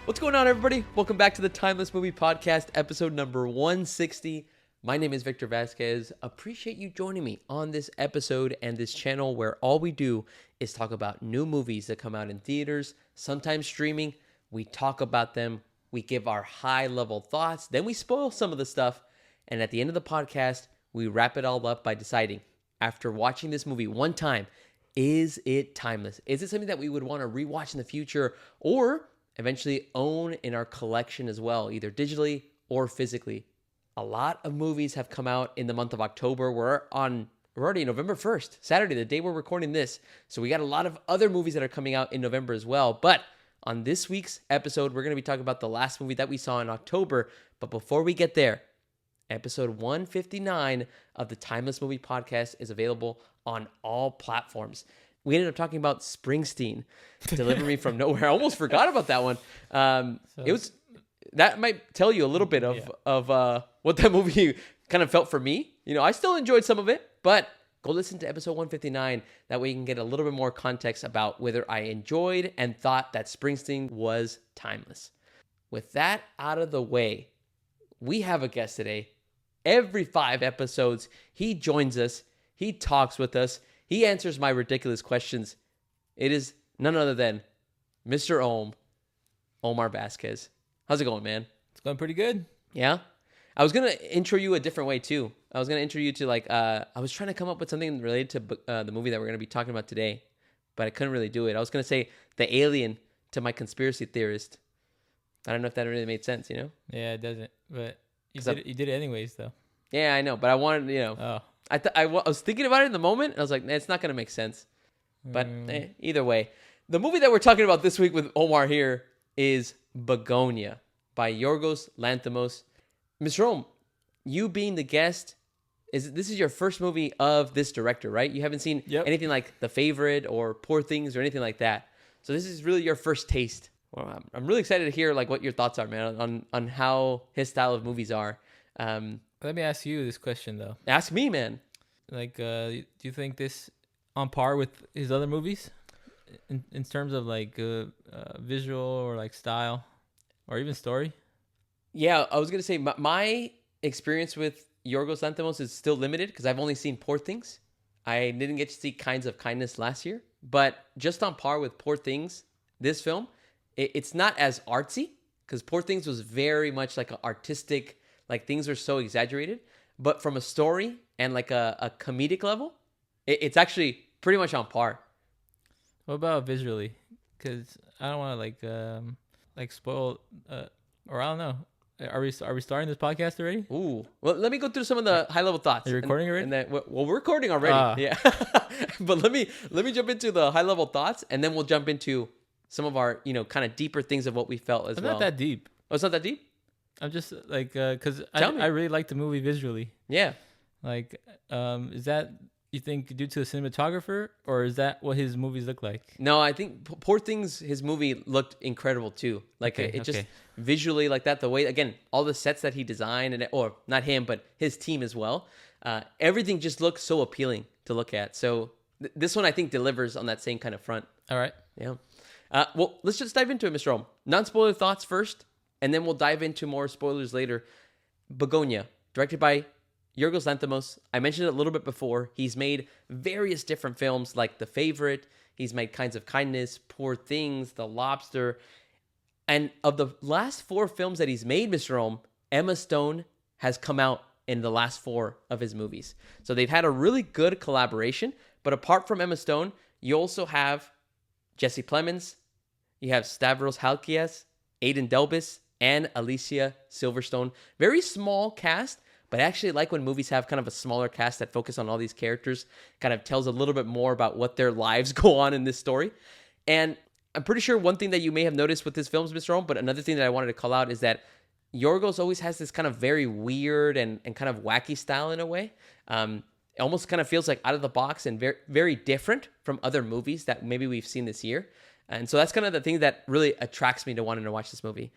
What's going on, everybody? Welcome back to the Timeless Movie Podcast, episode number 160. My name is Victor Vasquez. Appreciate you joining me on this episode and this channel where all we do is talk about new movies that come out in theaters, sometimes streaming. We talk about them, we give our high-level thoughts, then we spoil some of the stuff, and at the end of the podcast, we wrap it all up by deciding, after watching this movie one time, is it timeless? Is it something that we would want to rewatch in the future or eventually own in our collection as well, either digitally or physically? A lot of movies have come out in the month of October. We're already November 1st, Saturday, the day we're recording this. So we got a lot of other movies that are coming out in November as well. But on this week's episode, we're going to be talking about the last movie that we saw in October. But before we get there, episode 159 of the Timeless Movie Podcast is available on all platforms. We ended up talking about Springsteen, Deliver Me From Nowhere. I almost forgot about that one. That might tell you a little bit of what that movie kind of felt for me. You know, I still enjoyed some of it, but go listen to episode 159. That way you can get a little bit more context about whether I enjoyed and thought that Springsteen was timeless. With that out of the way, we have a guest today. Every 5 episodes, he joins us. He talks with us. He answers my ridiculous questions. It is none other than Mr. Omar Vasquez. How's it going, man? It's going pretty good. Yeah? I was going to intro you a different way, too. I was going to intro you to, I was trying to come up with something related to the movie that we're going to be talking about today, but I couldn't really do it. I was going to say the alien to my conspiracy theorist. I don't know if that really made sense, you know? Yeah, it doesn't. But you did it anyways, though. Yeah, I know. But I wanted, I was thinking about it in the moment, and I was like, nah, it's not going to make sense. But either way, the movie that we're talking about this week with Omar here is BUGONIA by Yorgos Lanthimos. Mr. Om, you being the guest, this is your first movie of this director, right? You haven't seen anything like The Favorite or Poor Things or anything like that. So this is really your first taste. Well, I'm really excited to hear what your thoughts are, man, on how his style of movies are. Let me ask you this question, though. Ask me, man. Do you think this on par with his other movies in terms of visual or style or even story? Yeah, I was gonna say my experience with Yorgos Lanthimos is still limited because I've only seen Poor Things. I didn't get to see Kinds of Kindness last year, but just on par with Poor Things, this film, it's not as artsy because Poor Things was very much like an artistic, things are so exaggerated, but from a story and a comedic level, it's actually pretty much on par. What about visually? Because I don't want to spoil, or I don't know. Are we starting this podcast already? Ooh, well, let me go through some of the high level thoughts. Are you recording already? And then, we're recording already. Yeah, but let me jump into the high level thoughts, and then we'll jump into some of our kind of deeper things of what we felt as well. Not that deep. Oh, it's not that deep. I'm just because I really like the movie visually. Yeah. Is that, you think, due to the cinematographer, or is that what his movies look like? No, I think Poor Things, his movie looked incredible too. Just visually like that. The way, again, all the sets that he designed, or not him, but his team as well. Everything just looks so appealing to look at. So this one, I think, delivers on that same kind of front. All right. Yeah. Well, let's just dive into it, Mr. Om. Non-spoiler thoughts first, and then we'll dive into more spoilers later. BUGONIA, directed by Yorgos Lanthimos. I mentioned it a little bit before. He's made various different films like The Favorite. He's made Kinds of Kindness, Poor Things, The Lobster. And of the last 4 films that he's made, Mr. Om, Emma Stone has come out in the last 4 of his movies. So they've had a really good collaboration. But apart from Emma Stone, you also have Jesse Plemons, you have Stavros Halkias, Aidan Delbis, and Alicia Silverstone. Very small cast, but I actually like when movies have kind of a smaller cast that focus on all these characters, kind of tells a little bit more about what their lives go on in this story. And I'm pretty sure one thing that you may have noticed with his films, Mr. Om, but another thing that I wanted to call out is that Yorgos always has this kind of very weird and kind of wacky style in a way. It almost kind of feels like out of the box and very, very different from other movies that maybe we've seen this year. And so that's kind of the thing that really attracts me to wanting to watch this movie.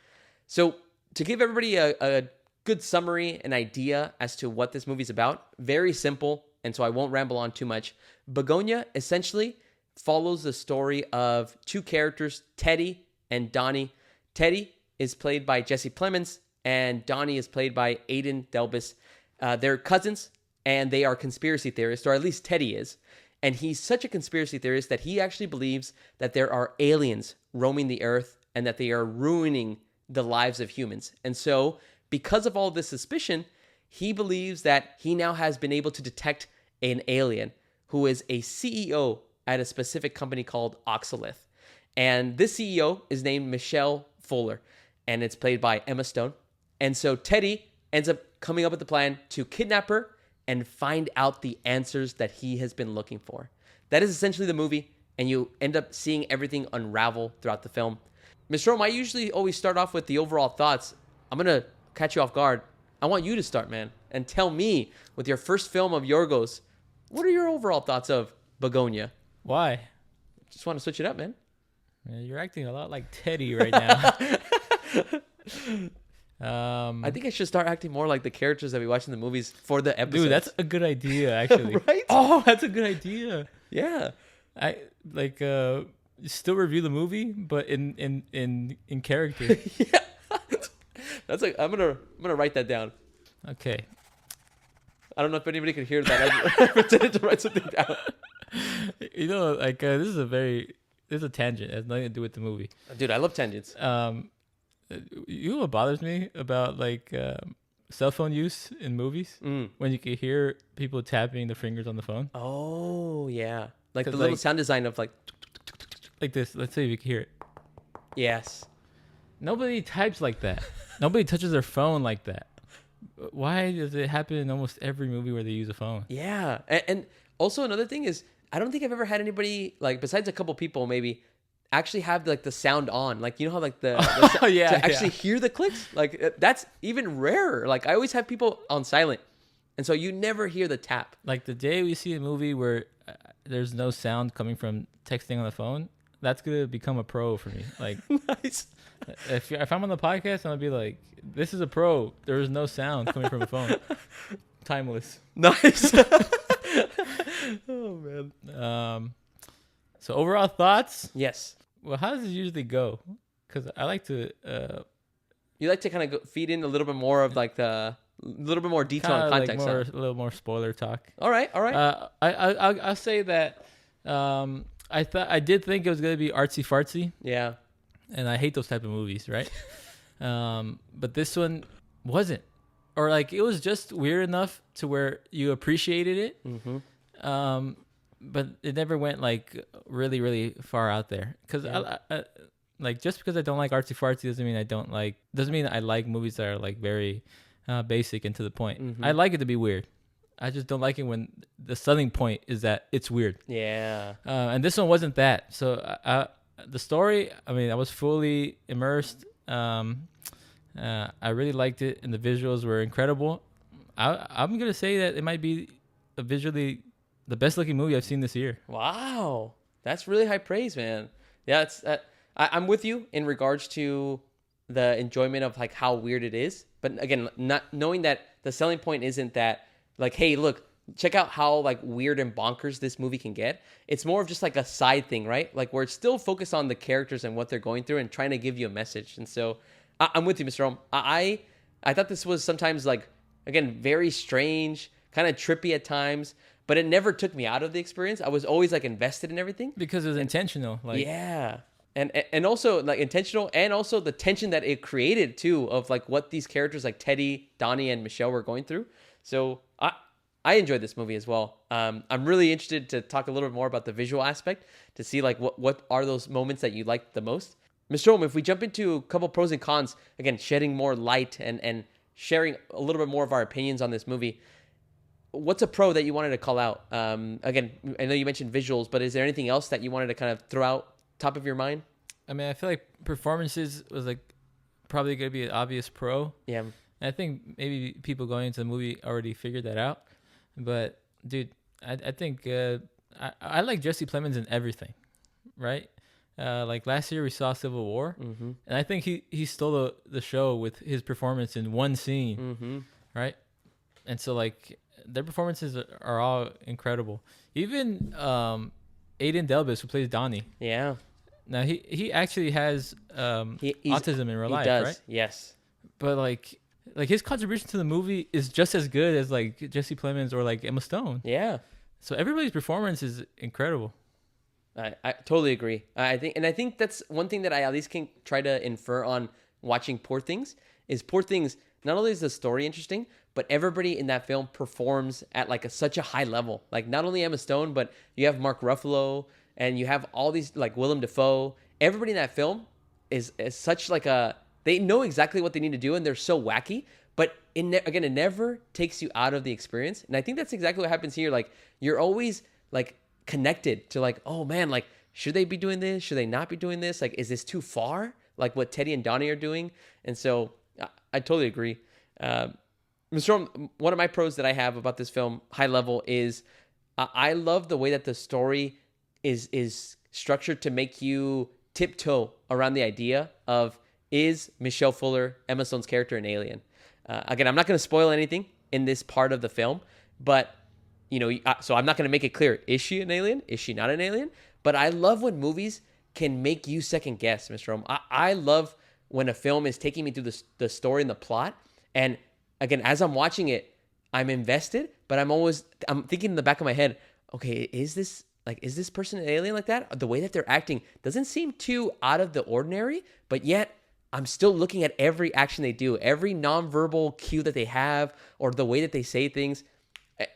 So to give everybody a good summary, an idea as to what this movie's about, very simple, and so I won't ramble on too much. BUGONIA essentially follows the story of 2 characters, Teddy and Donnie. Teddy is played by Jesse Plemons, and Donnie is played by Aiden Delbus. They're cousins, and they are conspiracy theorists, or at least Teddy is. And he's such a conspiracy theorist that he actually believes that there are aliens roaming the earth and that they are ruining the lives of humans. And so, because of all this suspicion, he believes that he now has been able to detect an alien who is a CEO at a specific company called Oxalith. And this CEO is named Michelle Fuller, and it's played by Emma Stone. And so Teddy ends up coming up with the plan to kidnap her and find out the answers that he has been looking for. That is essentially the movie, and you end up seeing everything unravel throughout the film. Mr. Rome, I usually always start off with the overall thoughts. I'm going to catch you off guard. I want you to start, man, and tell me, with your first film of Yorgos, what are your overall thoughts of Begonia? Why? Just want to switch it up, man. Man, you're acting a lot like Teddy right now. I think I should start acting more like the characters that we watch in the movies for the episodes. Dude, that's a good idea, actually. Right? Oh, that's a good idea. Yeah. I like still review the movie, but in character. Yeah. That's like I'm gonna write that down. Okay. I don't know if anybody could hear that. I pretended to write something down. You know, like this is a tangent. It has nothing to do with the movie. Dude, I love tangents. You know what bothers me about like cell phone use in movies? When you can hear people tapping their fingers on the phone. Oh yeah, like the 'Cause, little like- sound design of like. Like this. Let's say you can hear it. Yes. Nobody types like that. Nobody touches their phone like that. Why does it happen in almost every movie where they use a phone? Yeah, and also another thing is I don't think I've ever had anybody like besides a couple people maybe actually have like the sound on. Like you know how like the Yeah, to actually hear the clicks. Like that's even rarer. Like I always have people on silent, and so you never hear the tap. Like the day we see a movie where there's no sound coming from texting on the phone, that's gonna become a pro for me. Like Nice. if I'm on the podcast, I'm gonna be like, this is a pro. There is no sound coming from a phone. Timeless. Nice. Oh man. So overall thoughts. Yes. Well, how does it usually go? Because I like to You like to kind of feed in a little bit more of like the little bit more detail and like context. a little more spoiler talk. All right. All right. I'll say that I did think it was gonna be artsy fartsy, Yeah. and I hate those type of movies, right? But this one wasn't, or like it was just weird enough to where you appreciated it. Mm-hmm. But it never went like really, really far out there. Because I like just because I don't like artsy fartsy doesn't mean I like movies that are like very basic and to the point. Mm-hmm. I like it to be weird. I just don't like it when the selling point is that it's weird. Yeah. And this one wasn't that. So the story, I mean, I was fully immersed. I really liked it, and the visuals were incredible. I'm gonna say that it might be visually the best looking movie I've seen this year. Wow. That's really high praise, man. Yeah, it's I'm with you in regards to the enjoyment of like how weird it is. But again, not knowing that the selling point isn't that like, hey, look, check out how like weird and bonkers this movie can get. It's more of just like a side thing, right? Like where it's still focused on the characters and what they're going through and trying to give you a message. And so I'm with you, Mr. Rome. I thought this was sometimes like, again, very strange, kind of trippy at times, but it never took me out of the experience. I was always like invested in everything. Because it was intentional. Like, Yeah. And also like intentional, and also the tension that it created too of like what these characters like Teddy, Donnie, and Michelle were going through. So I enjoyed this movie as well. I'm really interested to talk a little bit more about the visual aspect to see like what are those moments that you liked the most. Mr. Rome, if we jump into a couple pros and cons, again, shedding more light and sharing a little bit more of our opinions on this movie, what's a pro that you wanted to call out? Again, I know you mentioned visuals, but is there anything else that you wanted to kind of throw out top of your mind? I mean, I feel like performances was like probably going to be an obvious pro. Yeah. And I think maybe people going into the movie already figured that out. But dude, I think I like Jesse Plemons in everything, right? Like last year we saw Civil War, Mm-hmm. and I think he stole the show with his performance in one scene, Mm-hmm. right? And so like their performances are all incredible. Even Aiden Delbus, who plays Donnie, Yeah. Now he actually has He's autism in real he life, does, right? yes. But like his contribution to the movie is just as good as like Jesse Plemons or like Emma Stone. Yeah. So everybody's performance is incredible. I totally agree. I think that's one thing that I at least can try to infer on watching Poor Things is Poor Things. Not only is the story interesting, but everybody in that film performs at like such a high level. Like not only Emma Stone, but you have Mark Ruffalo and you have all these like Willem Dafoe. Everybody in that film is such like a they know exactly what they need to do and they're so wacky. But again, it never takes you out of the experience. And I think that's exactly what happens here. Like you're always like connected to like, oh man, like should they be doing this? Should they not be doing this? Like, is this too far? Like what Teddy and Donnie are doing? And so I totally agree. Mr. Rome, one of my pros that I have about this film, high level, is I love the way that the story is structured to make you tiptoe around the idea of is Michelle Fuller, Emma Stone's character, an alien? Again, I'm not going to spoil anything in this part of the film, but so I'm not going to make it clear. Is she an alien? Is she not an alien? But I love when movies can make you second guess, Mr. Rome. I love when a film is taking me through the story and the plot. And again, as I'm watching it, I'm invested, but I'm thinking in the back of my head, okay, is this person an alien like that? The way that they're acting doesn't seem too out of the ordinary, but yet I'm still looking at every action they do, every nonverbal cue that they have, or the way that they say things.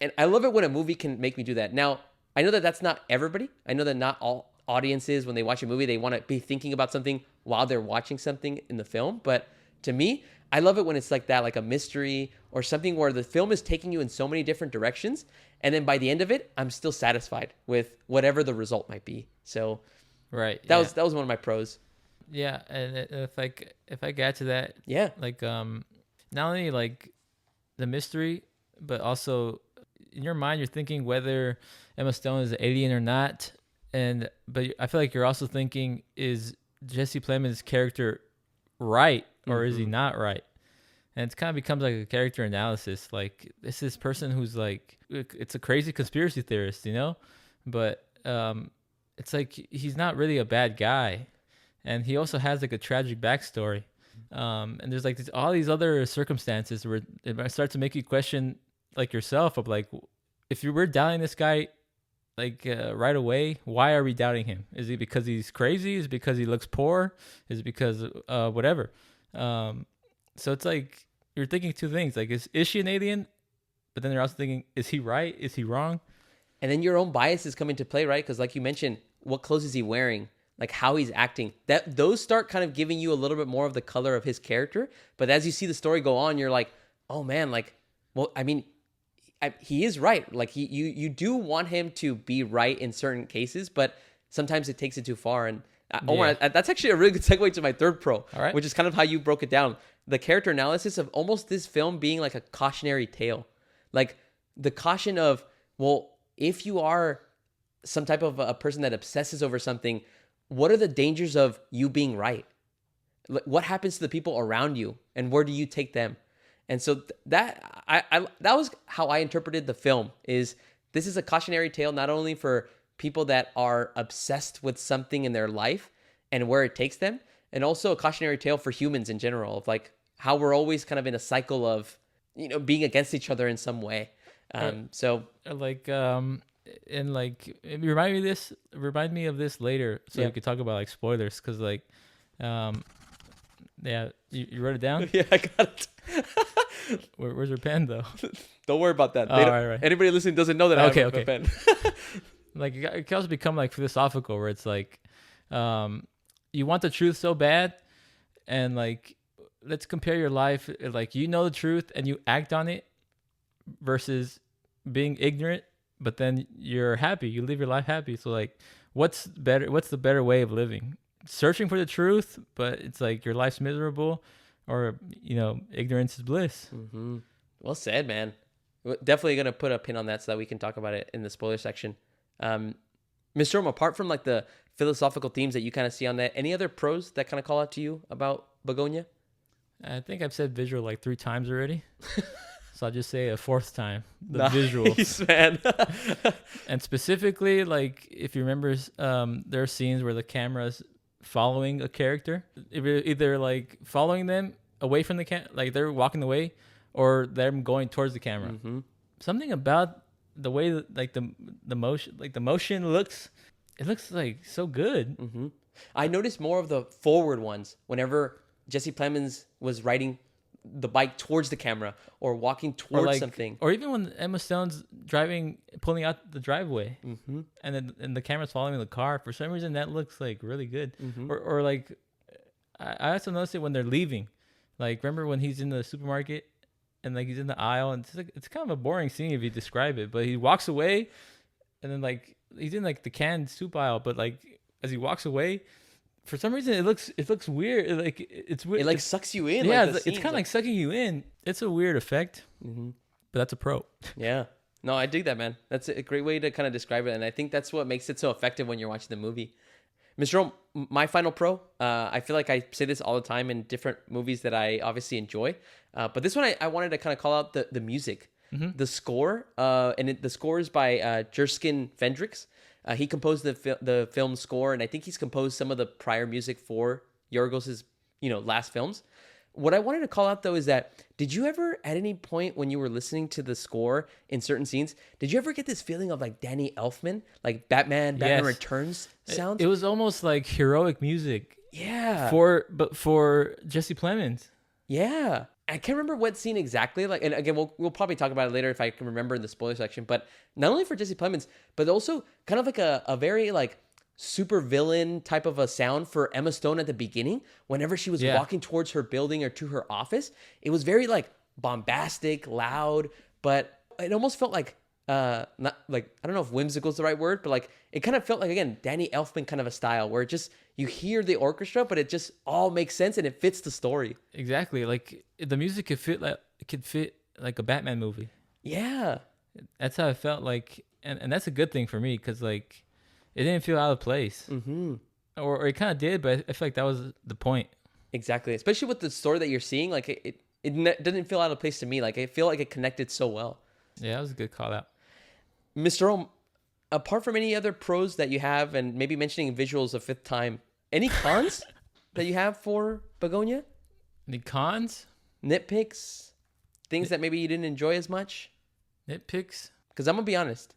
And I love it when a movie can make me do that. Now, I know that that's not everybody. I know that not all audiences, when they watch a movie, they want to be thinking about something while they're watching something in the film. But to me, I love it when it's like that, like a mystery or something where the film is taking you in so many different directions. And then by the end of it, I'm still satisfied with whatever the result might be. So right, that was one of my pros. Yeah, and if I get to that, yeah, like not only like the mystery, but also in your mind you're thinking whether Emma Stone is an alien or not, but I feel like you're also thinking, is Jesse Plemons' character right or is he not right? And it kind of becomes like a character analysis. Like this person who's like, it's a crazy conspiracy theorist, but it's like he's not really a bad guy. And he also has like a tragic backstory. And there's like all these other circumstances where it starts to make you question like yourself of like, if you were doubting this guy like right away, why are we doubting him? Is it because he's crazy? Is it because he looks poor? Is it because whatever? So it's like you're thinking two things. Like, is she an alien? But then they're also thinking, is he right? Is he wrong? And then your own biases come into play, right? Because like you mentioned, what clothes is he wearing? Like how he's acting, those start kind of giving you a little bit more of the color of his character. But as you see the story go on, you're like, oh man, like, well, I mean, he is right. Like you do want him to be right in certain cases, but sometimes it takes it too far. And Omar, that's actually a really good segue to my third pro, which is kind of how you broke it down. The character analysis of almost this film being like a cautionary tale, like the caution of, well, if you are some type of a person that obsesses over something, what are the dangers of you being right? What happens to the people around you, and where do you take them? And so that was how I interpreted the film. Is this is a cautionary tale not only for people that are obsessed with something in their life and where it takes them, and also a cautionary tale for humans in general of like how we're always kind of in a cycle of being against each other in some way. And like remind me of this later so we could talk about like spoilers, because like you wrote it down. Yeah, I got it. Where's your pen though? Don't worry about that. Right. Anybody listening doesn't know that I have a pen. Like it can also become like philosophical, where it's like you want the truth so bad, and like let's compare your life, like the truth and you act on it versus being ignorant, but then you're happy, you live your life happy. So like what's the better way of living? Searching for the truth, but it's like your life's miserable, or ignorance is bliss. Mm-hmm. Well said, man. We're definitely gonna put a pin on that so that we can talk about it in the spoiler section. Mr. Rome, apart from like the philosophical themes that you kind of see on that, any other pros that kind of call out to you about Begonia? I think I've said visual like 3 times already. So I'll just say a 4th time, the nice, visuals. Man. And specifically, like, if you remember, there are scenes where the camera's following a character, either like following them away from the like they're walking away, or them going towards the camera. Mm-hmm. Something about the way that, like the motion looks, it looks like so good. Mm-hmm. I noticed more of the forward ones whenever Jesse Plemons was riding the bike towards the camera or walking towards something, or even when Emma Stone's pulling out the driveway, mm-hmm. and the camera's following the car. For some reason, that looks like really good. Mm-hmm. Or like, I also noticed it when they're leaving. Like, remember when he's in the supermarket and like he's in the aisle, and it's kind of a boring scene if you describe it, but he walks away, and then like he's in like the canned soup aisle, but like as he walks away, for some reason it looks weird. It's weird. It like sucks you in. Yeah, like it's kind of like sucking you in. It's a weird effect, mm-hmm. but that's a pro. Yeah. No, I dig that, man. That's a great way to kind of describe it, and I think that's what makes it so effective when you're watching the movie. Mr. Rome, my final pro, I feel like I say this all the time in different movies that I obviously enjoy, but this one I wanted to kind of call out the music, Mm-hmm. the score, the score is by Jerskin Fendrix. He composed the film score, and I think he's composed some of the prior music for Yorgos's last films. What I wanted to call out, though, is that did you ever, at any point when you were listening to the score in certain scenes, did you ever get this feeling of like Danny Elfman, like Batman Yes. Returns sound? It was almost like heroic music. Yeah. For Jesse Plemons. Yeah. I can't remember what scene exactly. Like, and again, we'll probably talk about it later if I can remember in the spoiler section. But not only for Jesse Plemons, but also kind of like a very like super villain type of a sound for Emma Stone at the beginning. Whenever she was walking towards her building or to her office, it was very like bombastic, loud, but it almost felt like not like, I don't know if whimsical is the right word, but like it kind of felt like, again, Danny Elfman kind of a style where it just, you hear the orchestra, but it just all makes sense and it fits the story. Exactly. Like the music could fit like a Batman movie. Yeah. That's how it felt like, and that's a good thing for me because like it didn't feel out of place, Mm-hmm. or it kind of did, but I feel like that was the point. Exactly, especially with the story that you're seeing, like it didn't feel out of place to me. Like I feel like it connected so well. Yeah, that was a good call out. Mr. Ohm, apart from any other pros that you have, and maybe mentioning visuals a fifth time, any cons that you have for Begonia? Any cons? Nitpicks? Things that maybe you didn't enjoy as much? Nitpicks? Because I'm gonna be honest,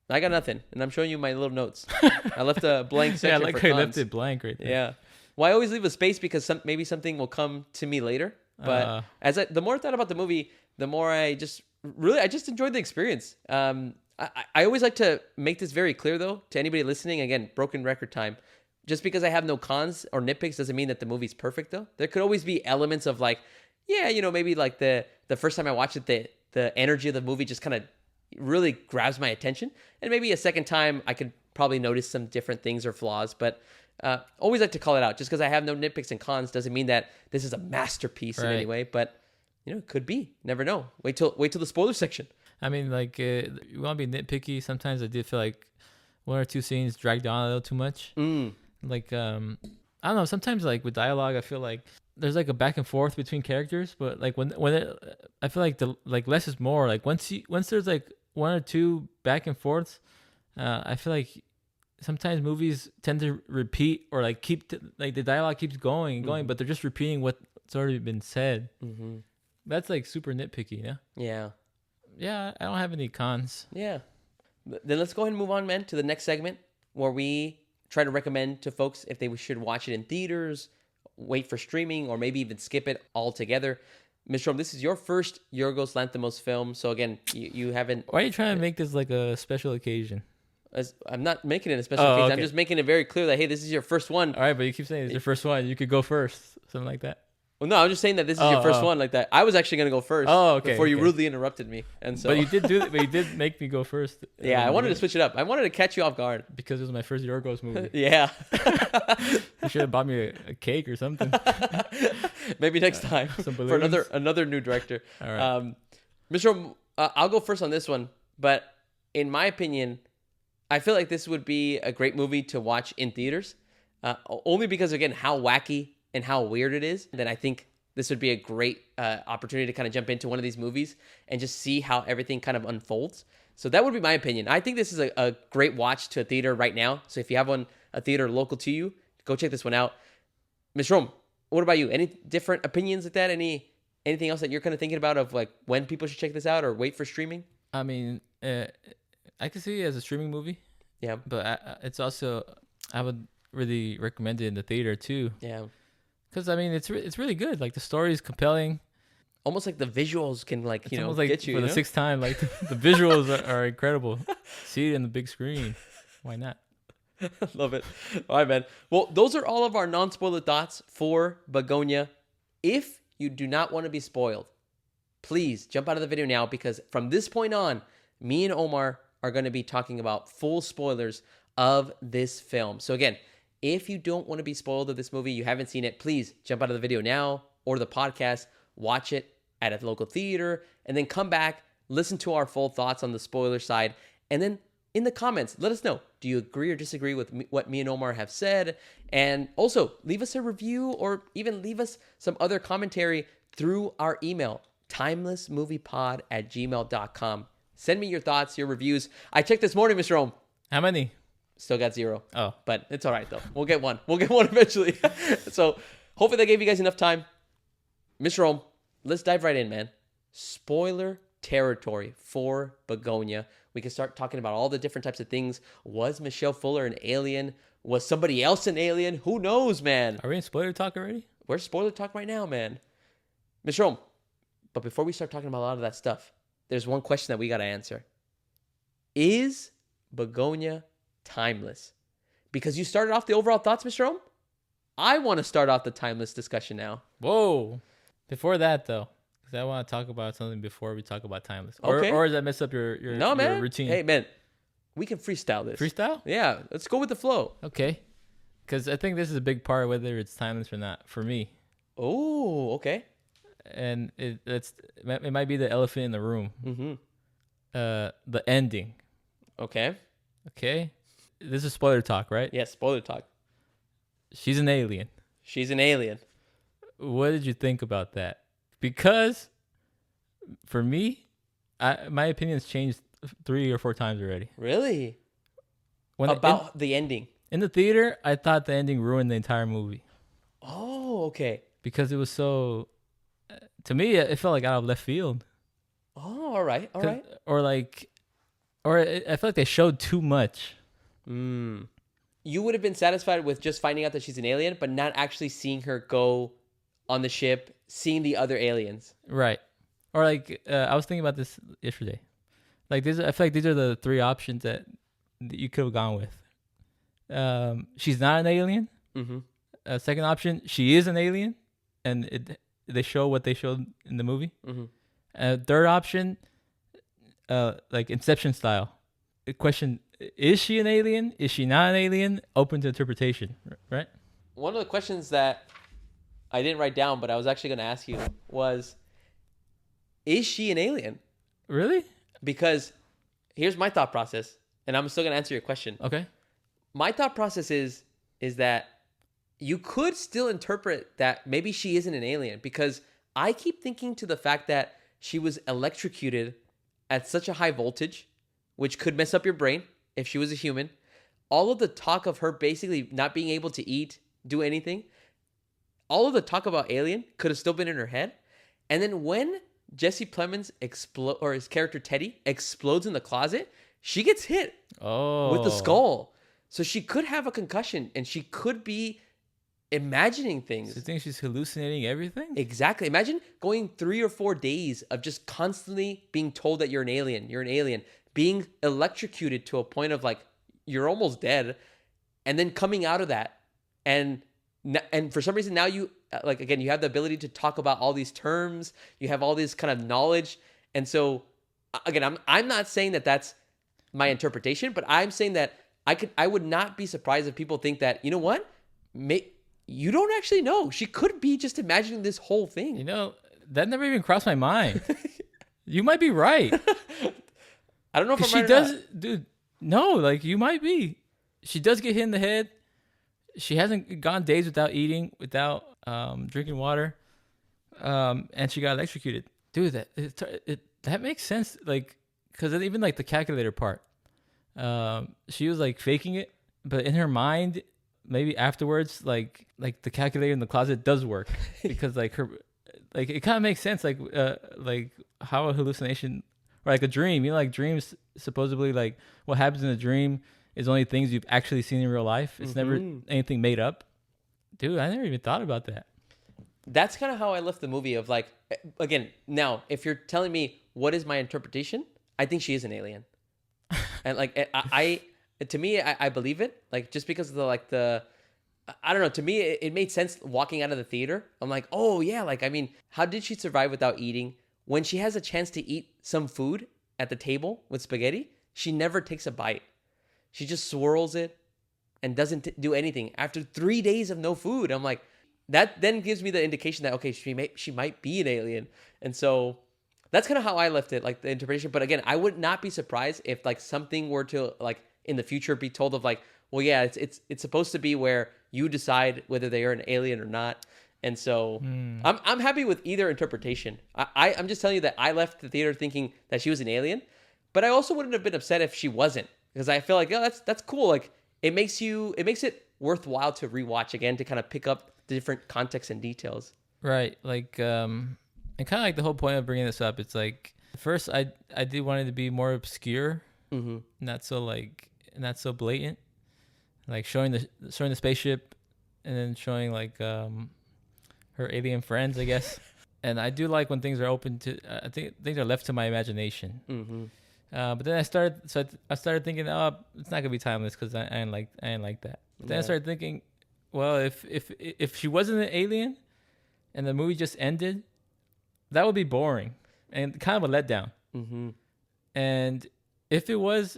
I got nothing, and I'm showing you my little notes. I left a blank section. Yeah, like for I cons. left it blank right there. Yeah. Well, I always leave a space because maybe something will come to me later. But the more I thought about the movie, the more I just enjoyed the experience. I always like to make this very clear, though, to anybody listening. Again, broken record time. Just because I have no cons or nitpicks doesn't mean that the movie's perfect, though. There could always be elements of like, yeah, maybe like the first time I watched it, the energy of the movie just kind of really grabs my attention. And maybe a second time I could probably notice some different things or flaws. But always like to call it out. Just because I have no nitpicks and cons doesn't mean that this is a masterpiece in any way. But it could be. Never know. Wait till the spoiler section. I mean, like you want to be nitpicky. Sometimes I did feel like one or two scenes dragged on a little too much. Like I don't know. Sometimes like with dialogue, I feel like there's like a back and forth between characters. But like when I feel like the less is more. Like once there's like one or two back and forths, I feel like sometimes movies tend to repeat or like like the dialogue keeps going and going, but they're just repeating what's already been said. Mm-hmm. That's like super nitpicky, yeah? Yeah. Yeah, I don't have any cons. Yeah. Then let's go ahead and move on, man, to the next segment where we try to recommend to folks if they should watch it in theaters, wait for streaming, or maybe even skip it altogether. Mr. Rome, this is your first Yorgos Lanthimos film, so again, you haven't... Why are you trying to make this like a special occasion? I'm not making it a special occasion. Okay. I'm just making it very clear that, hey, this is your first one. All right, but you keep saying it's your first one. You could go first, something like that. Well, no, I'm just saying that this is your first one like that. I was actually going to go first before you rudely interrupted me. And so, but you did do it. But you did make me go first. Yeah, I wanted to switch it up. I wanted to catch you off guard. Because it was my first Yorgos movie. Yeah. You should have bought me a cake or something. Maybe next time for another new director. All right. Mr. I'll go first on this one. But in my opinion, I feel like this would be a great movie to watch in theaters. Only because, again, how wacky and how weird it is. Then I think this would be a great opportunity to kind of jump into one of these movies and just see how everything kind of unfolds. So that would be my opinion. I think this is a great watch to a theater right now. So if you have a theater local to you, Go check this one out. Ms. Rome, what about you? Any different opinions like that? Anything else that you're kind of thinking about of like when people should check this out or wait for streaming? I mean, I can see it as a streaming movie, Yeah. but it's also, I would really recommend it in the theater too. Yeah. Because I mean, it's really good. Like the story is compelling. Almost like the visuals can like, It's almost like get you. for the sixth time. Like the visuals are incredible. See it in the big screen. Why not? Love it. All right, man. Well, those are all of our non-spoiler thoughts for Begonia. If you do not want to be spoiled, please jump out of the video now, because from this point on, me and Omar are going to be talking about full spoilers of this film. So again, if you don't want to be spoiled of this movie, you haven't seen it, please jump out of the video now or the podcast, watch it at a local theater, and then come back, listen to our full thoughts on the spoiler side, and then in the comments, let us know, do you agree or disagree with what me and Omar have said? And also, leave us a review or even leave us some other commentary through our email, timelessmoviepod@gmail.com. Send me your thoughts, your reviews. I checked this morning, Mr. Rome. How many? Still got 0. Oh. But it's all right, though. We'll get one. We'll get one eventually. So hopefully that gave you guys enough time. Mr. Rome, let's dive right in, man. Spoiler territory for Begonia. We can start talking about all the different types of things. Was Michelle Fuller an alien? Was somebody else an alien? Who knows, man? Are we in spoiler talk already? We're spoiler talk right now, man. Mr. Rome, but before we start talking about a lot of that stuff, there's one question that we got to answer. Is Begonia timeless? Because you started off the overall thoughts, Mr. Rome. I want to start off the timeless discussion now. Whoa. Before that, though, because I want to talk about something before we talk about timeless. Okay. Or does that mess up your No, man. routine? Hey, man, we can freestyle this. Freestyle? Yeah, let's go with the flow. Okay. Because I think this is a big part, whether it's timeless or not, for me. Oh, okay. And it might be the elephant in the room. Mm-hmm. The ending. Okay. Okay. This is spoiler talk, right? Yeah, spoiler talk. She's an alien. She's an alien. What did you think about that? Because for me, my opinion's changed 3 or 4 times already. Really? When About the ending. in the theater, I thought the ending ruined the entire movie Oh, okay. because it was so. To me, it felt like out of left field. Oh, all right. All right. I feel like they showed too much. You would have been satisfied with just finding out that she's an alien, but not actually seeing her go on the ship, seeing the other aliens. Right. Or I was thinking about this yesterday. Like I feel like these are the 3 options that you could have gone with. She's not an alien. Mm-hmm. Second option, she is an alien, and they show what they showed in the movie. Mm-hmm. Third option, like Inception style. The question: is she an alien? Is she not an alien? Open to interpretation, right? One of the questions that I didn't write down, but I was actually going to ask you was, is she an alien? Really? Because here's my thought process, and I'm still going to answer your question. Okay. My thought process is that you could still interpret that maybe she isn't an alien, because I keep thinking to the fact that she was electrocuted at such a high voltage, which could mess up your brain if she was a human. All of the talk of her basically not being able to eat, do anything, all of the talk about alien could have still been in her head. And then when Jesse Plemons or his character Teddy explodes in the closet, she gets hit with the skull. So she could have a concussion, and she could be imagining things. So you think she's hallucinating everything? Exactly. Imagine going 3 or 4 days of just constantly being told that you're an alien, being electrocuted to a point of like you're almost dead, and then coming out of that, and for some reason now you like, again, you have the ability to talk about all these terms, you have all this kind of knowledge. And so again, I'm not saying that that's my interpretation, but I'm saying that I would not be surprised if people think that, you know what, you don't actually know. She could be just imagining this whole thing. You know, that never even crossed my mind. You might be right. I don't know if I'm she right or does, not. dude. No, like you might be. She does get hit in the head. She hasn't gone days without eating, without drinking water, and she got electrocuted. Dude, that makes sense. Like, because even like the calculator part, she was like faking it, but in her mind, maybe afterwards, like the calculator in the closet does work because like her, like it kind of makes sense, like how a hallucination or like a dream, like dreams supposedly like what happens in a dream is only things you've actually seen in real life. It's never anything made up. Dude, I never even thought about that. That's kind of how I left the movie of like, again, now, if you're telling me what is my interpretation, I think she is an alien. And like, to me, I believe it. Like, just because of I don't know, to me, it made sense walking out of the theater. I'm like, oh yeah, like, I mean, how did she survive without eating? When she has a chance to eat some food at the table with spaghetti, she never takes a bite. She just swirls it and doesn't do anything. After 3 days of no food, I'm like, that then gives me the indication that, okay, she might be an alien. And so that's kind of how I left it, like the interpretation. But again, I would not be surprised if like something were to like in the future be told of like, well, yeah, it's supposed to be where you decide whether they are an alien or not. And so I'm happy with either interpretation. I'm just telling you that I left the theater thinking that she was an alien, but I also wouldn't have been upset if she wasn't, because I feel like, oh, that's cool. Like it makes it worthwhile to rewatch again to kind of pick up the different context and details. Right. Like, and kind of like the whole point of bringing this up, it's like first I did want it to be more obscure, not so blatant, like showing the spaceship and then showing like her alien friends, I guess. And I do like when things are open to, I think things are left to my imagination. But then I started thinking, oh, it's not gonna be timeless because I ain't like that. But then I started thinking, well, if she wasn't an alien and the movie just ended, that would be boring and kind of a letdown. And if it was,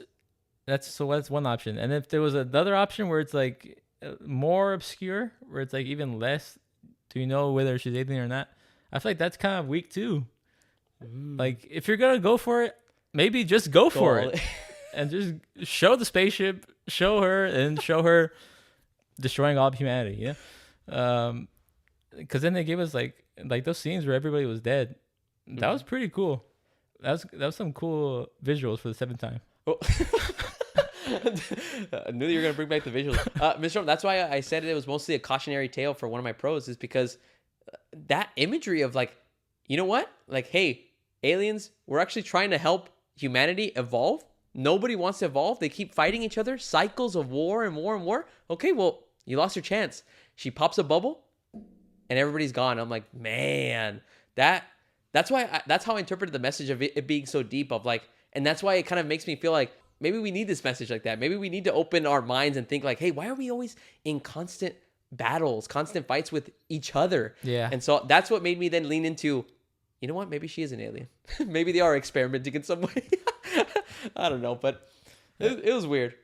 that's one option. And if there was another option where it's like more obscure, where it's like even less, do you know whether she's alien or not? I feel like that's kind of weak too. Like if you're gonna go for it, maybe just go for it and just show the spaceship, show her destroying all of humanity. Yeah. Because then they gave us like those scenes where everybody was dead. That was pretty cool. That was some cool visuals for the seventh time. Oh. I knew you were gonna bring back the visuals, Mr. Rome, that's why I said it was mostly a cautionary tale for one of my pros, is because that imagery of like, you know what, like, hey, aliens, we're actually trying to help humanity evolve. Nobody wants to evolve. They keep fighting each other, cycles of war and war and war. Okay, well, you lost your chance. She pops a bubble and everybody's gone. I'm like, man, that's how I interpreted the message of it being so deep, of like, and that's why it kind of makes me feel like maybe we need this message like that. Maybe we need to open our minds and think like, hey, why are we always in constant battles, constant fights with each other? Yeah. And so that's what made me then lean into, you know what, maybe she is an alien. Maybe they are experimenting in some way. I don't know, but it was weird.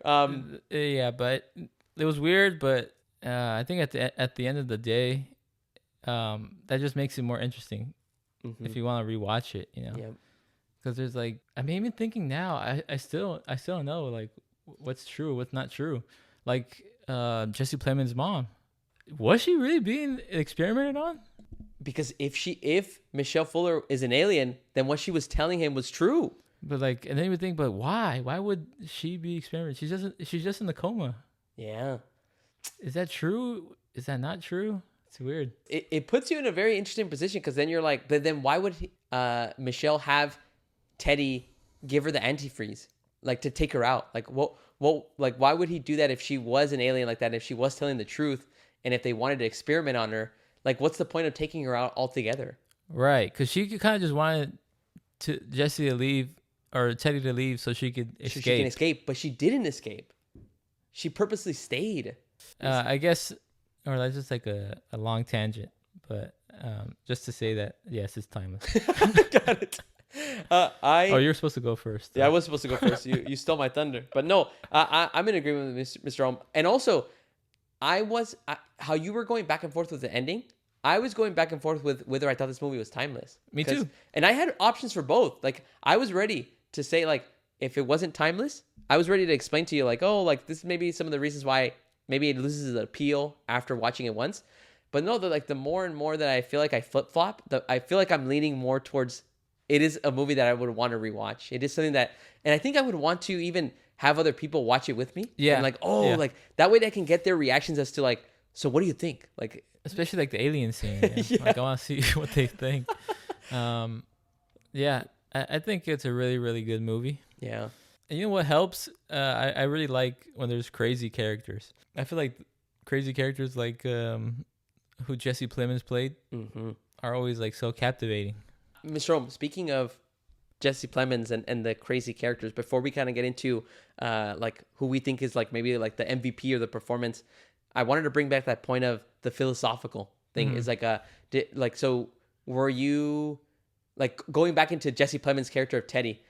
Yeah, but it was weird, but I think at the end of the day, that just makes it more interesting if you want to rewatch it, you know. Yeah. Because there's like, I mean, even thinking now, I still don't know like what's true, what's not true. Like Jesse Plemons' mom, was she really being experimented on? Because if Michelle Fuller is an alien, then what she was telling him was true. But like, and then you would think, but why? Why would she be experimented? She's just in the coma. Yeah. Is that true? Is that not true? It's weird. It puts you in a very interesting position, because then you're like, but then why would Michelle have Teddy give her the antifreeze, like to take her out? Like what like why would he do that if she was an alien like that, if she was telling the truth, and if they wanted to experiment on her? Like, what's the point of taking her out altogether? Right, because she kind of just wanted Jesse to leave, or Teddy to leave, so she could escape. She can escape, but she didn't escape. She purposely stayed. I guess, or that's just like a long tangent, but just to say that, yes, it's timeless. Got it. Oh, you're supposed to go first. Yeah, I was supposed to go first. You stole my thunder. But no, I'm in agreement with Mr. Rome. And also, how you were going back and forth with the ending, I was going back and forth with whether I thought this movie was timeless. Me too. And I had options for both. Like, I was ready to say, like, if it wasn't timeless, I was ready to explain to you, like, oh, like, this may be some of the reasons why maybe it loses its appeal after watching it once. But no, the more and more that I feel like I flip-flop, I feel like I'm leaning more towards, it is a movie that I would want to rewatch. It is something that, and I think I would want to even have other people watch it with me. Yeah. And like, oh, Yeah. like that way I can get their reactions as to like, so what do you think? Like, Especially like the alien scene. Man. Yeah. Like I want to see what they think. Yeah, I think it's a really, really good movie. yeah. And you know what helps? I really like when there's crazy characters. I feel like crazy characters like who Jesse Plemons played are always like so captivating. Mr. Rome, speaking of Jesse Plemons and the crazy characters, before we kind of get into like who we think is like maybe like the MVP or the performance, I wanted to bring back that point of the philosophical thing. Is like so were you like going back into Jesse Plemons' character of Teddy?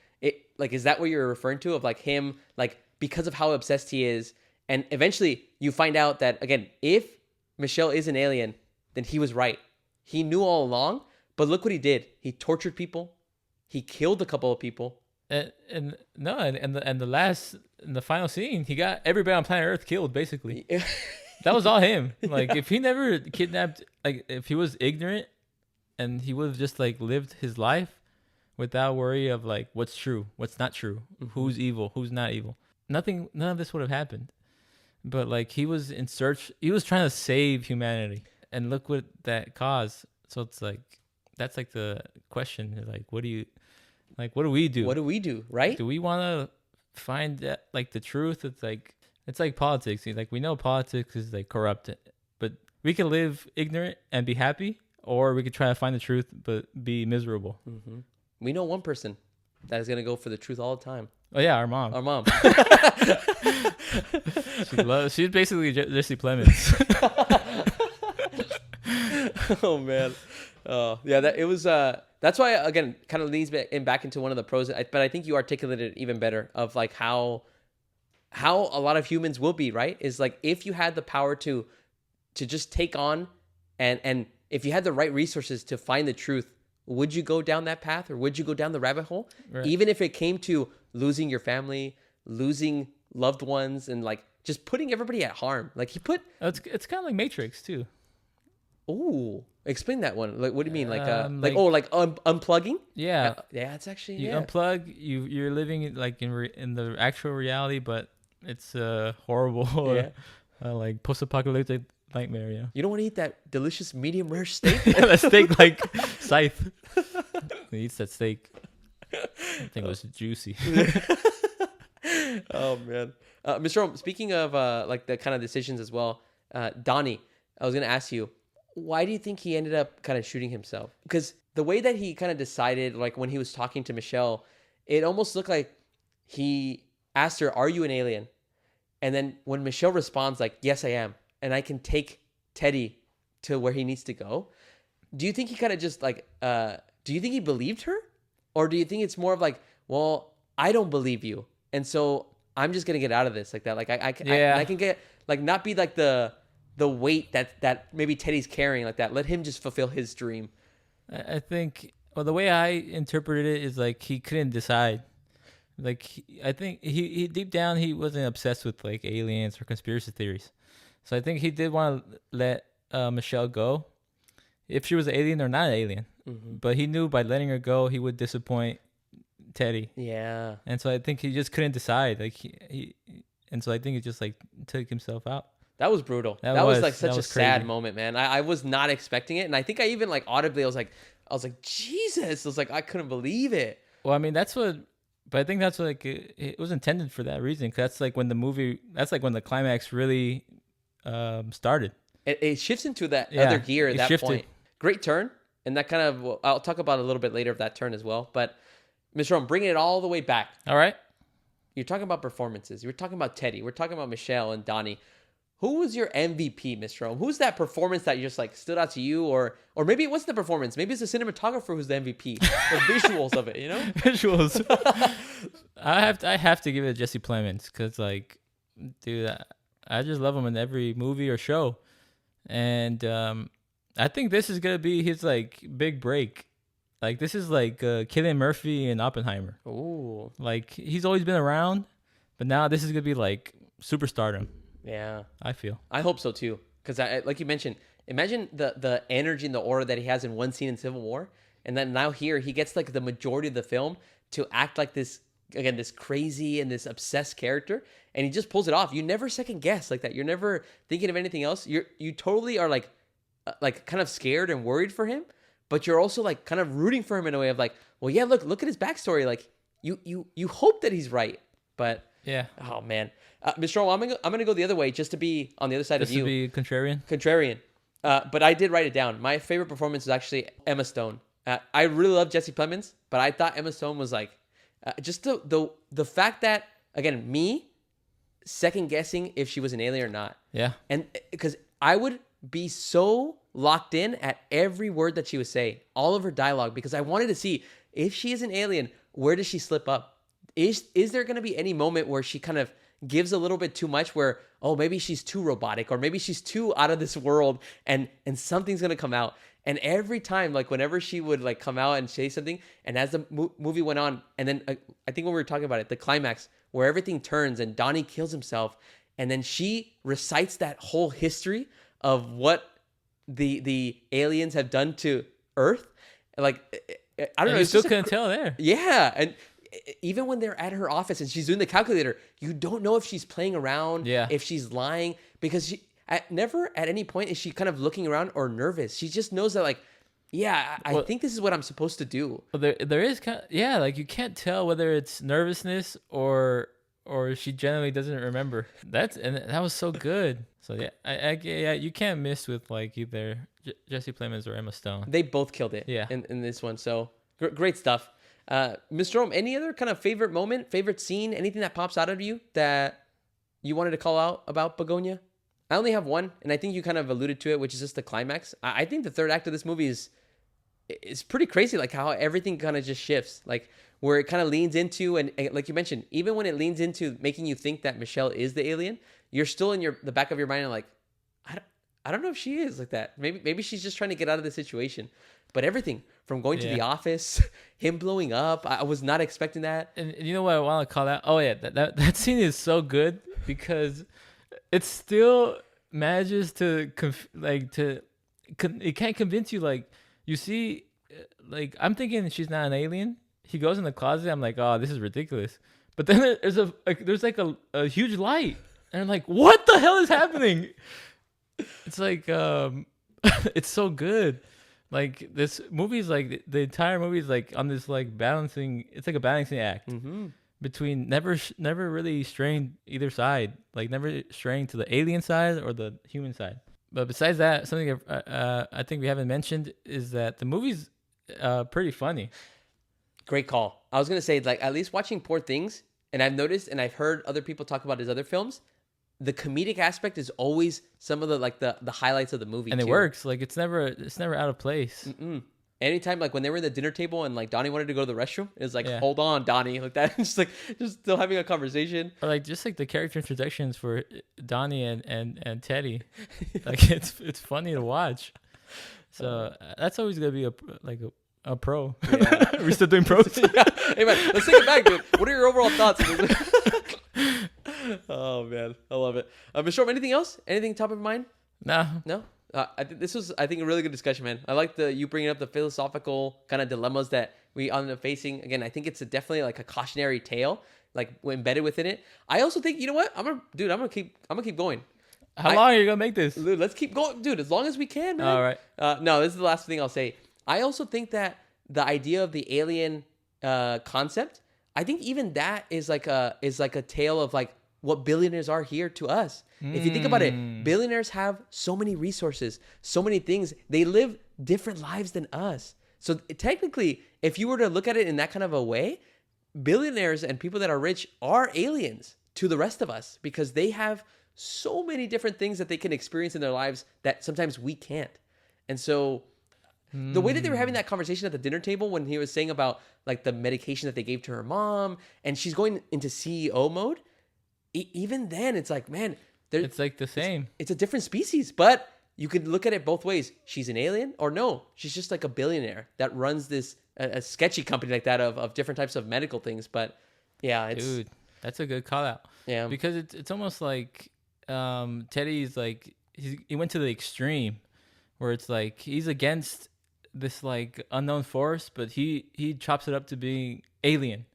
Is that what you're referring to, of like him, like because of how obsessed he is, and eventually you find out that again, if Michelle is an alien, then he was right. He knew all along, but look what he did. He tortured people. He killed a couple of people. And the final scene, he got everybody on planet Earth killed basically. That was all him. Like if he never kidnapped, like if he was ignorant, and he would have just like lived his life without worry of like what's true, what's not true, who's evil, who's not evil. None of this would have happened. But like he was in search, he was trying to save humanity, and look what that caused. So it's like that's like the question, like what do we do? What do we do, right? Do we want to find that like the truth? It's like politics. Like we know politics is like corrupt, but we can live ignorant and be happy, or we could try to find the truth but be miserable. We know one person that is gonna go for the truth all the time. Oh yeah, our mom. Our mom. She's basically Jesse Plemons. Oh man. Yeah, it was that's why again kind of leads back into one of the pros, but I think you articulated it even better of like how a lot of humans will be, right? Is like if you had the power to just take on and if you had the right resources to find the truth, would you go down that path, or would you go down the rabbit hole? Right. Even if it came to losing your family, losing loved ones, and like just putting everybody at harm. Like he put It's kind of like Matrix too. Ooh, explain that one. Like, what do you mean? Like Unplugging? Yeah, Yeah, it's actually you unplug. You're living like in the actual reality, but it's horrible, like post-apocalyptic nightmare. Yeah, You don't want to eat that delicious medium rare steak. that steak like Scythe. He eats that steak. I think it was juicy. Oh man, Mr. Rome, speaking of like the kind of decisions as well, Donnie, I was gonna ask you, why do you think he ended up kind of shooting himself? Because the way that he kind of decided, like when he was talking to Michelle, it almost looked like he asked her, "Are you an alien?" And then when Michelle responds like, "Yes, I am, and I can take Teddy to where he needs to go," do you think he kind of just like, do you think he believed her? Or do you think it's more of like, well, I don't believe you, and so I'm just gonna get out of this like that. Like I can get like not be like the weight that maybe Teddy's carrying like that. Let him just fulfill his dream. I think the way I interpreted it is like he couldn't decide. Like I think he deep down he wasn't obsessed with like aliens or conspiracy theories. So I think he did want to let Michelle go, if she was an alien or not an alien. But he knew by letting her go, he would disappoint Teddy. Yeah. And so I think he just couldn't decide. Like and so I think he just like took himself out. That was brutal. That was like such a sad moment, man. I was not expecting it, and I think I even like audibly I was like Jesus. I was like I couldn't believe it. Well, I mean but I think that's like it was intended for that reason. 'Cause that's like when the climax really started. It shifts into that other gear at that shifted. point. Great turn, and that kind of I'll talk about a little bit later of that turn as well. But Mr. Rome, bringing it all the way back. All right. You're talking about performances. You're talking about Teddy. We're talking about Michelle and Donnie. Who was your MVP, Mr. Rome? Who's that performance that just like stood out to you, or maybe it wasn't the performance? Maybe it's the cinematographer who's the MVP. The visuals of it, you know? Visuals. I have to give it to Jesse Plemons because like, dude, I just love him in every movie or show, and I think this is gonna be his like big break. Like this is like Cillian Murphy and Oppenheimer. Ooh. Like he's always been around, but now this is gonna be like superstardom. Yeah. I feel. I hope so too. Because like you mentioned, imagine the energy and the aura that he has in one scene in Civil War, and then now here he gets like the majority of the film to act like this again, this crazy and this obsessed character, and he just pulls it off. You never second guess like that. You're never thinking of anything else. You totally are like kind of scared and worried for him, but you're also like kind of rooting for him in a way of like, well, yeah, look at his backstory. Like you hope that he's right, but Yeah. oh man, Mr. Romo, I'm gonna go the other way just to be on the other side Just of you. to be contrarian. Contrarian. But I did write it down. My favorite performance is actually Emma Stone. I really love Jesse Plemons, but I thought Emma Stone was like just the fact that, again, me second guessing if she was an alien or not. Yeah. And because I would be so locked in at every word that she would say, all of her dialogue, because I wanted to see if she is an alien, where does she slip up? Is there going to be any moment where she kind of gives a little bit too much, where, oh, maybe she's too robotic, or maybe she's too out of this world, and something's going to come out. And every time, like whenever she would like come out and say something, and as the movie went on, and then I think when we were talking about it, the climax where everything turns and Donnie kills himself, and then she recites that whole history of what the aliens have done to Earth. Like, I don't know. You still couldn't tell there. Yeah, and even when they're at her office and she's doing the calculator, you don't know if she's playing around, if she's lying, because never at any point is she kind of looking around or nervous. She just knows that, like, yeah, I think this is what I'm supposed to do. Well, there is kind of, like you can't tell whether it's nervousness or she genuinely doesn't remember. That was so good. So yeah, you can't miss with like either Jesse Plemons or Emma Stone. They both killed it. Yeah. In this one, so great stuff. Mr. Rome, any other kind of favorite moment, favorite scene, anything that pops out of you that you wanted to call out about Begonia? I only have one, and I think you kind of alluded to it, which is just the climax. I think the third act of this movie is pretty crazy, like how everything kind of just shifts, like where it kind of leans into, and like you mentioned, even when it leans into making you think that Michelle is the alien, you're still in the back of your mind and like, I don't know if she is like that. Maybe she's just trying to get out of the situation. But everything from going to the office, him blowing up, I was not expecting that. And you know what I want to call that? Oh yeah, that scene is so good because it still manages to it can't convince you. Like you see, like I'm thinking she's not an alien. He goes in the closet. I'm like, oh, this is ridiculous. But then there's a huge light, and I'm like, what the hell is happening? It's like it's so good. Like this movie is like the entire movie is like on this like balancing. It's like a balancing act between never really straying either side. Like never straying to the alien side or the human side. But besides that, something I think we haven't mentioned is that the movie's pretty funny. Great call. I was gonna say, like, at least watching Poor Things, and I've noticed and I've heard other people talk about his other films, the comedic aspect is always some of the highlights of the movie, and too. It works. Like it's never out of place. Anytime, like when they were at the dinner table and like Donnie wanted to go to the restroom, it's like, hold on, Donnie, like that, just still having a conversation. Or like just like the character introductions for Donnie and Teddy, like it's funny to watch. So that's always gonna be a pro. Yeah. We're still doing pros. Yeah. Hey man, let's take it back, dude. What are your overall thoughts? Oh man, I love it. Mr. Short, anything else? Anything top of mind? No. I think this was a really good discussion, man. I like you bringing up the philosophical kind of dilemmas that we end up facing. Again, I think it's definitely like a cautionary tale, like embedded within it. I also think, you know what? I'm gonna keep going. How long are you gonna make this? Dude, let's keep going, dude. As long as we can, man. All right. No, this is the last thing I'll say. I also think that the idea of the alien concept, I think even that is like a tale of like what billionaires are here to us. If you think about it, billionaires have so many resources, so many things. They live different lives than us. So technically, if you were to look at it in that kind of a way, billionaires and people that are rich are aliens to the rest of us because they have so many different things that they can experience in their lives that sometimes we can't. And so the way that they were having that conversation at the dinner table when he was saying about like the medication that they gave to her mom and she's going into CEO mode, even then it's like, man, it's like the same. It's a different species, but you could look at it both ways. She's an alien or no, she's just like a billionaire that runs this a sketchy company like that of different types of medical things. But yeah, dude, that's a good call out. Yeah, because it's almost like Teddy's like he went to the extreme where it's like he's against this like unknown force, but he chops it up to being alien,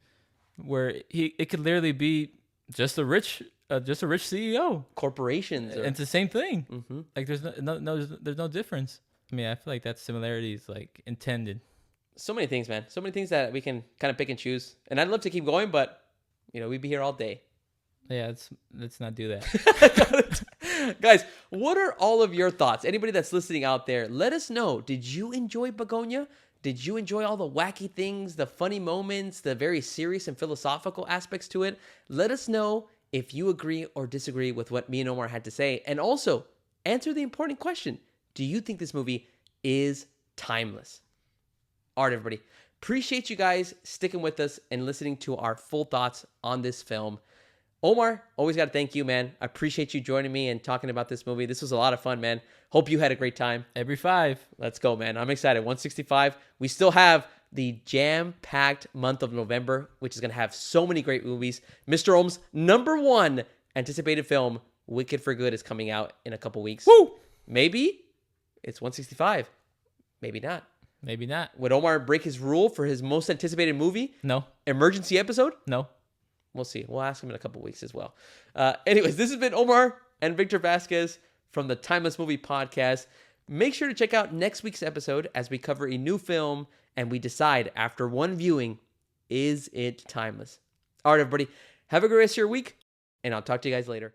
where it could literally be just a rich CEO. Corporations. Or, It's the same thing. Mhm. Like there's there's no difference. I mean, I feel like that similarity is like intended. So many things, man. So many things that we can kind of pick and choose. And I'd love to keep going, but we'd be here all day. Yeah, let's not do that. Guys, what are all of your thoughts? Anybody that's listening out there, let us know. Did you enjoy Begonia? Did you enjoy all the wacky things, the funny moments, the very serious and philosophical aspects to it? Let us know if you agree or disagree with what me and Omar had to say. And also, answer the important question. Do you think this movie is timeless? All right, everybody. Appreciate you guys sticking with us and listening to our full thoughts on this film. Omar, always got to thank you, man. I appreciate you joining me and talking about this movie. This was a lot of fun, man. Hope you had a great time. Every 5. Let's go, man. I'm excited. 165. We still have the jam-packed month of November, which is going to have so many great movies. Mr. Ohm's #1 anticipated film, Wicked for Good, is coming out in a couple weeks. Woo! Maybe it's 165. Maybe not. Maybe not. Would Omar break his rule for his most anticipated movie? No. Emergency episode? No. We'll see. We'll ask him in a couple weeks as well. Anyways, this has been Omar and Victor Vasquez from the Timeless Movie Podcast. Make sure to check out next week's episode as we cover a new film and we decide after one viewing, is it timeless? All right, everybody. Have a great rest of your week, and I'll talk to you guys later.